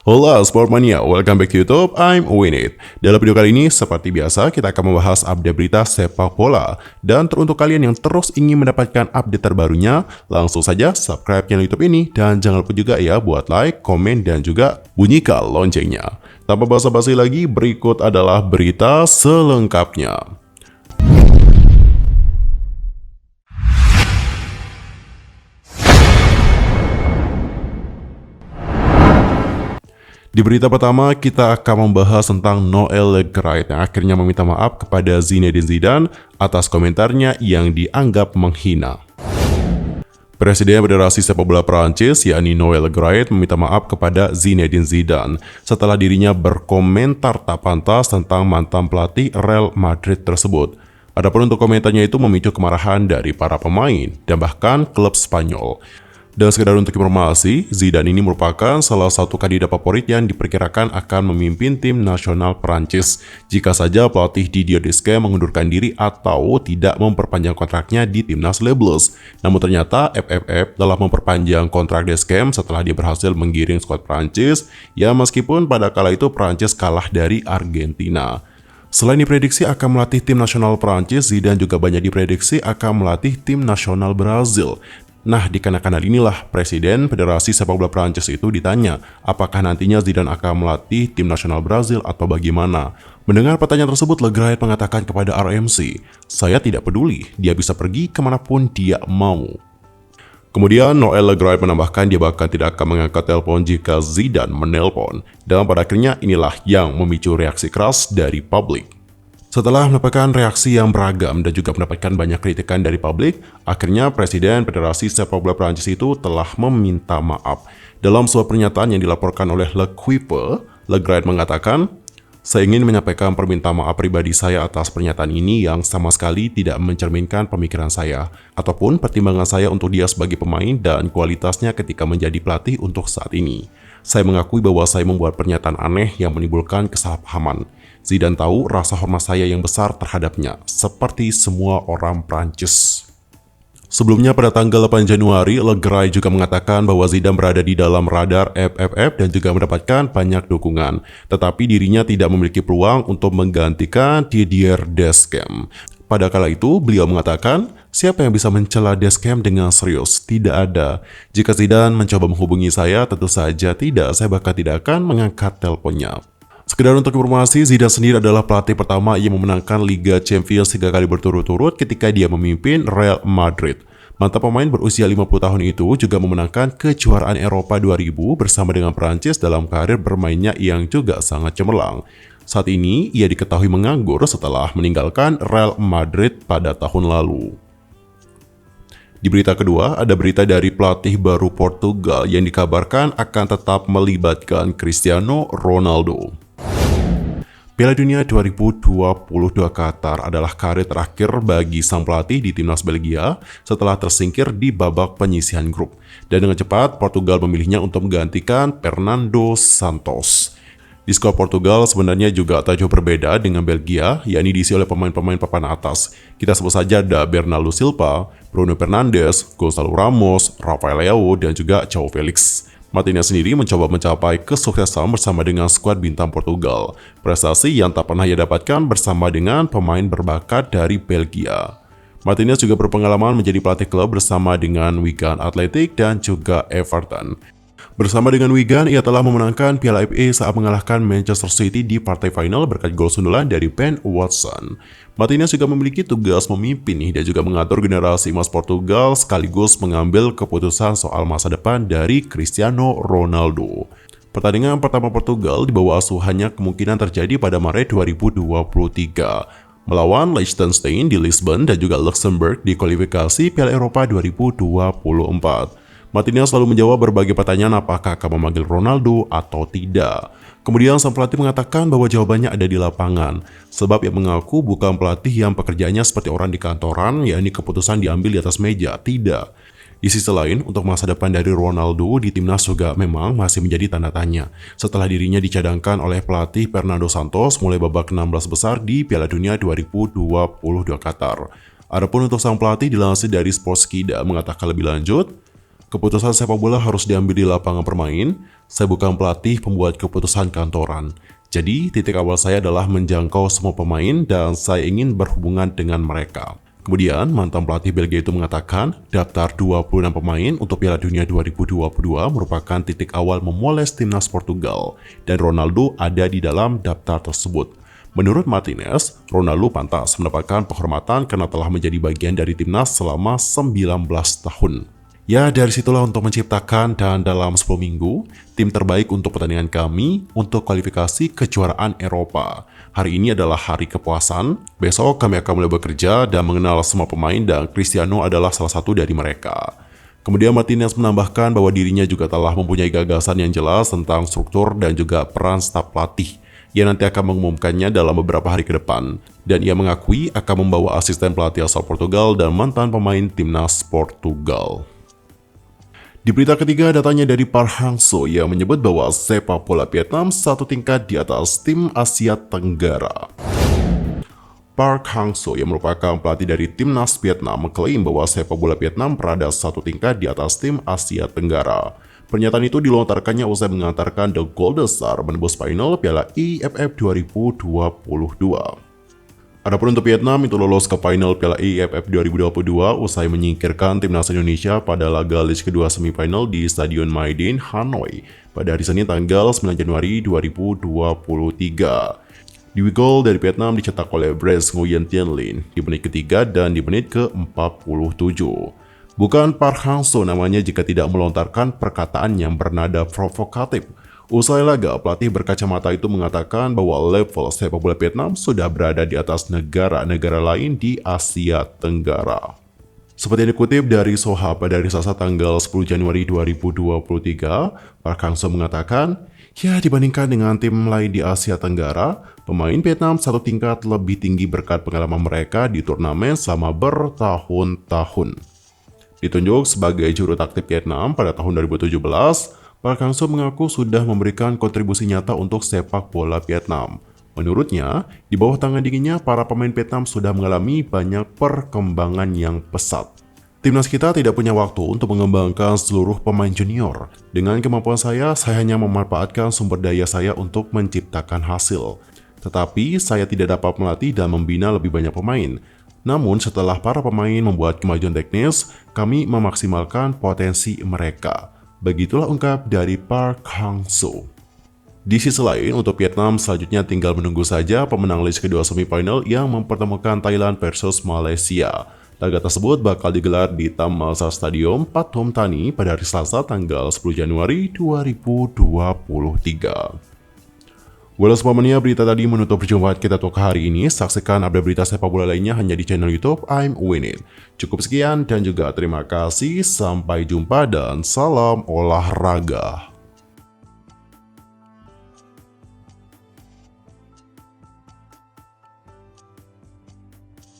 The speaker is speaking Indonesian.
Hola Sportmania, welcome back to YouTube, I'm Winit. Dalam video kali ini, seperti biasa, kita akan membahas update berita sepak bola. Dan untuk kalian yang terus ingin mendapatkan update terbarunya, langsung saja subscribe channel YouTube ini. Dan jangan lupa juga ya buat like, komen, dan juga bunyikan loncengnya. Tanpa basa-basi lagi, berikut adalah berita selengkapnya. Di berita pertama, kita akan membahas tentang Noël Le Graët yang akhirnya meminta maaf kepada Zinedine Zidane atas komentarnya yang dianggap menghina. Presiden Federasi Sepak Bola Prancis, yakni Noël Le Graët, meminta maaf kepada Zinedine Zidane setelah dirinya berkomentar tak pantas tentang mantan pelatih Real Madrid tersebut. Adapun untuk komentarnya itu memicu kemarahan dari para pemain dan bahkan klub Spanyol. Dan sekedar untuk informasi, Zidane ini merupakan salah satu kandidat favorit yang diperkirakan akan memimpin tim nasional Prancis jika saja pelatih Didier Deschamps mengundurkan diri atau tidak memperpanjang kontraknya di timnas Les Bleus. Namun ternyata FFF telah memperpanjang kontrak Deschamps setelah dia berhasil menggiring skuad Prancis, ya meskipun pada kala itu Prancis kalah dari Argentina. Selain diprediksi akan melatih tim nasional Prancis, Zidane juga banyak diprediksi akan melatih tim nasional Brazil. Nah, dikarenakan hal inilah Presiden Federasi Sepak Bola Prancis itu ditanya apakah nantinya Zidane akan melatih tim nasional Brazil atau bagaimana. Mendengar pertanyaan tersebut, Le Graët mengatakan kepada RMC, "Saya tidak peduli, dia bisa pergi kemanapun dia mau." Kemudian Noël Le Graët menambahkan dia bahkan tidak akan mengangkat telepon jika Zidane menelpon. Dan pada akhirnya inilah yang memicu reaksi keras dari publik. Setelah mendapatkan reaksi yang beragam dan juga mendapatkan banyak kritikan dari publik, akhirnya Presiden Federasi Sepak Bola Prancis itu telah meminta maaf. Dalam sebuah pernyataan yang dilaporkan oleh L'Equipe, Le Graët mengatakan, "Saya ingin menyampaikan permintaan maaf pribadi saya atas pernyataan ini yang sama sekali tidak mencerminkan pemikiran saya, ataupun pertimbangan saya untuk dia sebagai pemain dan kualitasnya ketika menjadi pelatih untuk saat ini. Saya mengakui bahwa saya membuat pernyataan aneh yang menimbulkan kesalahpahaman. Zidane tahu rasa hormat saya yang besar terhadapnya, seperti semua orang Prancis." Sebelumnya pada tanggal 8 Januari, Le Graët juga mengatakan bahwa Zidane berada di dalam radar FFF dan juga mendapatkan banyak dukungan, tetapi dirinya tidak memiliki peluang untuk menggantikan Didier Deschamps. Pada kala itu, beliau mengatakan, "Siapa yang bisa mencela Deschamps dengan serius? Tidak ada. Jika Zidane mencoba menghubungi saya, tentu saja tidak. Saya bahkan tidak akan mengangkat teleponnya." Sekedar untuk informasi, Zidane sendiri adalah pelatih pertama yang memenangkan Liga Champions 3 kali berturut-turut ketika dia memimpin Real Madrid. Mantan pemain berusia 50 tahun itu juga memenangkan kejuaraan Eropa 2000 bersama dengan Prancis dalam karir bermainnya yang juga sangat cemerlang. Saat ini, ia diketahui menganggur setelah meninggalkan Real Madrid pada tahun lalu. Di berita kedua, ada berita dari pelatih baru Portugal yang dikabarkan akan tetap melibatkan Cristiano Ronaldo. Piala Dunia 2022 Qatar adalah karir terakhir bagi sang pelatih di timnas Belgia setelah tersingkir di babak penyisihan grup. Dan dengan cepat, Portugal memilihnya untuk menggantikan Fernando Santos. Di skuad Portugal sebenarnya juga tak jauh berbeda dengan Belgia, yakni diisi oleh pemain-pemain papan atas. Kita sebut saja ada Bernardo Silva, Bruno Fernandes, Gonçalo Ramos, Rafael Leao, dan juga João Felix. Martinez sendiri mencoba mencapai kesuksesan bersama dengan skuad bintang Portugal, prestasi yang tak pernah ia dapatkan bersama dengan pemain berbakat dari Belgia. Martinez juga berpengalaman menjadi pelatih klub bersama dengan Wigan Athletic dan juga Everton. Bersama dengan Wigan, ia telah memenangkan Piala FA saat mengalahkan Manchester City di partai final berkat gol sundulan dari Ben Watson. Martinez juga memiliki tugas memimpin dan juga mengatur generasi emas Portugal sekaligus mengambil keputusan soal masa depan dari Cristiano Ronaldo. Pertandingan pertama Portugal di bawah asuhannya kemungkinan terjadi pada Maret 2023 melawan Liechtenstein di Lisbon dan juga Luxembourg di kualifikasi Piala Eropa 2024. Martinez selalu menjawab berbagai pertanyaan apakah akan memanggil Ronaldo atau tidak. Kemudian sang pelatih mengatakan bahwa jawabannya ada di lapangan, sebab ia mengaku bukan pelatih yang pekerjaannya seperti orang di kantoran, yakni keputusan diambil di atas meja, tidak. Di sisi lain, untuk masa depan dari Ronaldo di timnas juga memang masih menjadi tanda tanya, setelah dirinya dicadangkan oleh pelatih Fernando Santos mulai babak 16 besar di Piala Dunia 2022 Qatar. Adapun untuk sang pelatih dilansir dari Sportskida mengatakan lebih lanjut, Keputusan sepak bola harus diambil di lapangan bermain. Saya bukan pelatih pembuat keputusan kantoran. Jadi, titik awal saya adalah menjangkau semua pemain dan saya ingin berhubungan dengan mereka. Kemudian, mantan pelatih Belgia itu mengatakan, daftar 26 pemain untuk Piala Dunia 2022 merupakan titik awal memoles timnas Portugal, dan Ronaldo ada di dalam daftar tersebut. Menurut Martinez, Ronaldo pantas mendapatkan penghormatan karena telah menjadi bagian dari timnas selama 19 tahun. Ya, dari situlah untuk menciptakan dan dalam 10 minggu, tim terbaik untuk pertandingan kami untuk kualifikasi kejuaraan Eropa. Hari ini adalah hari kepuasan, besok kami akan mulai bekerja dan mengenal semua pemain dan Cristiano adalah salah satu dari mereka. Kemudian Martinez menambahkan bahwa dirinya juga telah mempunyai gagasan yang jelas tentang struktur dan juga peran staf pelatih yang nanti akan mengumumkannya dalam beberapa hari ke depan. Dan ia mengakui akan membawa asisten pelatih asal Portugal dan mantan pemain timnas Portugal. Di berita ketiga, datanya dari Park Hang-seo yang menyebut bahwa sepak bola Vietnam satu tingkat di atas tim Asia Tenggara. Park Hang-seo yang merupakan pelatih dari timnas Vietnam mengklaim bahwa sepak bola Vietnam berada satu tingkat di atas tim Asia Tenggara. Pernyataan itu dilontarkannya usai mengantarkan The Golden Star menembus final Piala AFF 2022. Adapun untuk Vietnam itu lolos ke final Piala AFF 2022 usai menyingkirkan timnas Indonesia pada laga leg kedua semifinal di Stadion Mai Dinh, Hanoi pada hari Senin tanggal 9 Januari 2023. Debut gol dari Vietnam dicetak oleh Brice Nguyen Tiên Linh di menit ketiga dan di menit ke-47. Bukan Park Hang-seo namanya jika tidak melontarkan perkataan yang bernada provokatif. Usai laga, pelatih berkacamata itu mengatakan bahwa level sepak bola Vietnam sudah berada di atas negara-negara lain di Asia Tenggara. Seperti yang dikutip dari Soha pada hari Selasa tanggal 10 Januari 2023, Park Hang-seo mengatakan, ya dibandingkan dengan tim lain di Asia Tenggara, pemain Vietnam satu tingkat lebih tinggi berkat pengalaman mereka di turnamen selama bertahun-tahun. Ditunjuk sebagai juru taktik Vietnam pada tahun 2017, Park Hang-seo mengaku sudah memberikan kontribusi nyata untuk sepak bola Vietnam. Menurutnya, di bawah tangan dinginnya, para pemain Vietnam sudah mengalami banyak perkembangan yang pesat. Timnas kita tidak punya waktu untuk mengembangkan seluruh pemain junior. Dengan kemampuan saya hanya memanfaatkan sumber daya saya untuk menciptakan hasil. Tetapi, saya tidak dapat melatih dan membina lebih banyak pemain. Namun, setelah para pemain membuat kemajuan teknis, kami memaksimalkan potensi mereka. Begitulah ungkap dari Park Hang-seo. Di sisi lain, untuk Vietnam selanjutnya tinggal menunggu saja pemenang leg kedua semifinal yang mempertemukan Thailand versus Malaysia. Laga tersebut bakal digelar di Tham Malsa Stadium Pathum Thani pada hari Selasa tanggal 10 Januari 2023. Walau semuanya berita tadi menutup perjumpaan kita untuk hari ini. Saksikan update berita sepak bola lainnya hanya di channel YouTube I'm Winning. Cukup sekian dan juga terima kasih. Sampai jumpa dan salam olahraga.